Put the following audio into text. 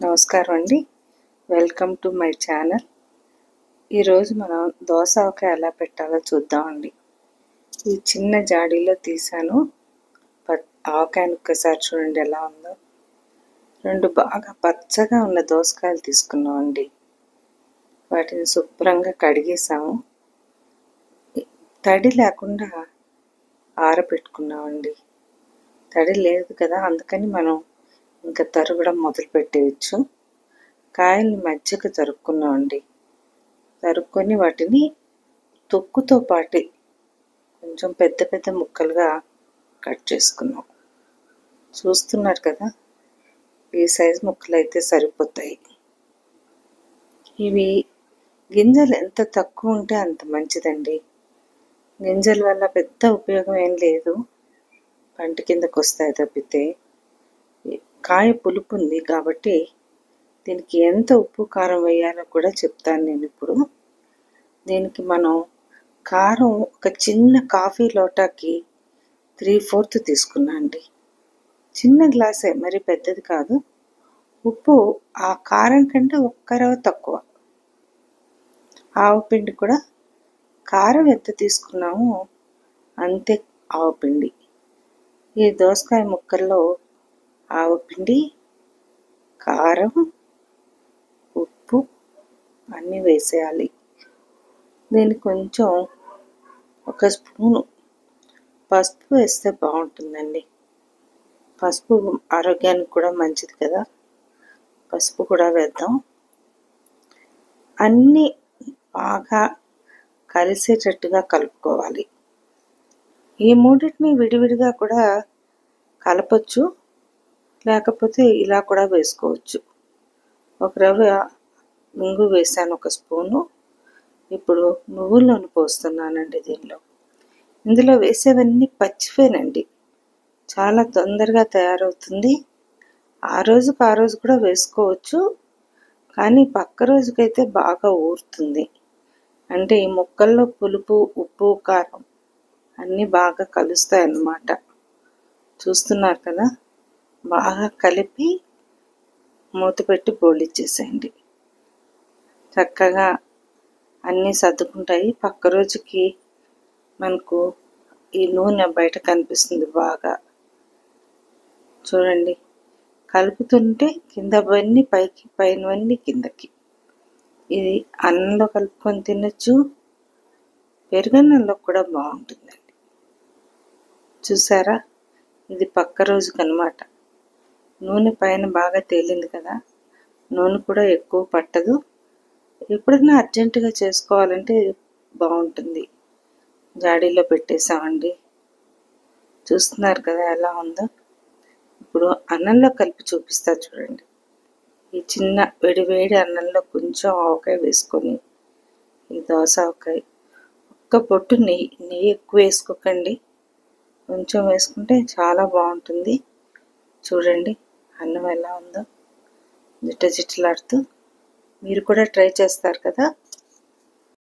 నమస్కారం అండి. Welcome to my channel. ఈరోజు మనం దోస ఆవకాయ ఎలా పెట్టాలో చూద్దామండి. ఈ చిన్న జాడీలో తీసాను. ఆవకాయను ఒక్కసారి చూడండి ఎలా ఉందో. 2 బాగా పచ్చగా ఉన్న దోసకాయలు తీసుకున్నామండి. వాటిని శుభ్రంగా కడిగేసాము. తడి లేకుండా ఆరబెట్టుకున్నామండి. తడి లేదు కదా, అందుకని మనం ఇంకా తరగడం మొదలు పెట్టేయచ్చు. కాయల్ని మధ్యకు తరుక్కున్నామండి. తరుక్కొని వాటిని తొక్కుతో పాటు కొంచెం పెద్ద పెద్ద ముక్కలుగా కట్ చేసుకున్నాం. చూస్తున్నారు కదా, ఈ సైజు ముక్కలు అయితే సరిపోతాయి. ఇవి గింజలు ఎంత తక్కువ ఉంటే అంత మంచిదండి. గింజల వల్ల పెద్ద ఉపయోగం ఏం లేదు, పంట కిందకు వస్తాయి తప్పితే. కాయ పులుపు ఉంది కాబట్టి దీనికి ఎంత ఉప్పు కారం వేయాలో కూడా చెప్తాను నేను ఇప్పుడు. దీనికి మనం కారం ఒక చిన్న కాఫీ లోటాకి 3/4 తీసుకున్నా అండి. చిన్న గ్లాసే, మరి పెద్దది కాదు. ఉప్పు ఆ కారం కంటే 1 రవ్వ తక్కువ. ఆవపిండి కూడా కారం ఎంత తీసుకున్నామో అంతే ఆవపిండి. ఈ దోసకాయ ముక్కల్లో ఆవపిండి, కారం, ఉప్పు అన్నీ వేసేయాలి. దీనికి కొంచెం 1 స్పూను పసుపు వేస్తే బాగుంటుందండి. పసుపు ఆరోగ్యానికి కూడా మంచిది కదా, పసుపు కూడా వేద్దాం. అన్నీ బాగా కలిసేటట్టుగా కలుపుకోవాలి. ఈ మూడింటిని విడివిడిగా కూడా కలపచ్చు, లేకపోతే ఇలా కూడా వేసుకోవచ్చు. 1 రవ్వ ఇంగు వేసాను, 1 స్పూను. ఇప్పుడు నువ్వుల నూనె పోస్తున్నానండి దీనిలో. ఇందులో వేసేవన్నీ పచ్చివేనండి. చాలా తొందరగా తయారవుతుంది. ఆ రోజు కూడా వేసుకోవచ్చు, కానీ పక్క రోజుకైతే బాగా ఊరుతుంది. అంటే ఈ ముక్కల్లో పులుపు, ఉప్పు, కారం అన్నీ బాగా కలుస్తాయి అన్నమాట. చూస్తున్నారు కదా, బాగా కలిపి మూత పెట్టి బోలిచ్చేసేయండి. చక్కగా అన్నీ సర్దుకుంటాయి. పక్క రోజుకి మనకు ఈ నూనె బయట కనిపిస్తుంది బాగా. చూడండి, కలుపుతుంటే కిందవన్నీ పైకి, పైనవన్నీ కిందకి. ఇది అన్నంలో కలుపుకొని తినచ్చు, పెరుగన్నంలో కూడా బాగుంటుందండి. చూసారా, ఇది పక్క రోజుకి అన్నమాట. నూనె పైన బాగా తేలింది కదా, నూనె కూడా ఎక్కువ పట్టదు. ఎప్పుడైనా అర్జెంటుగా చేసుకోవాలంటే బాగుంటుంది. జాడీలో పెట్టేసామండి. చూస్తున్నారు కదా ఎలా ఉందో. ఇప్పుడు అన్నంలో కలిపి చూపిస్తా చూడండి. ఈ చిన్న వేడి అన్నంలో కొంచెం ఆవకాయ వేసుకొని, ఈ దోస ఆవకాయ ఒక్క పొట్టు నెయ్యి ఎక్కువ వేసుకోకండి, కొంచెం వేసుకుంటే చాలా బాగుంటుంది. చూడండి అన్నం ఎలా ఉందో, జిట్టజిట్టలాడుతూ. మీరు కూడా ట్రై చేస్తారు కదా.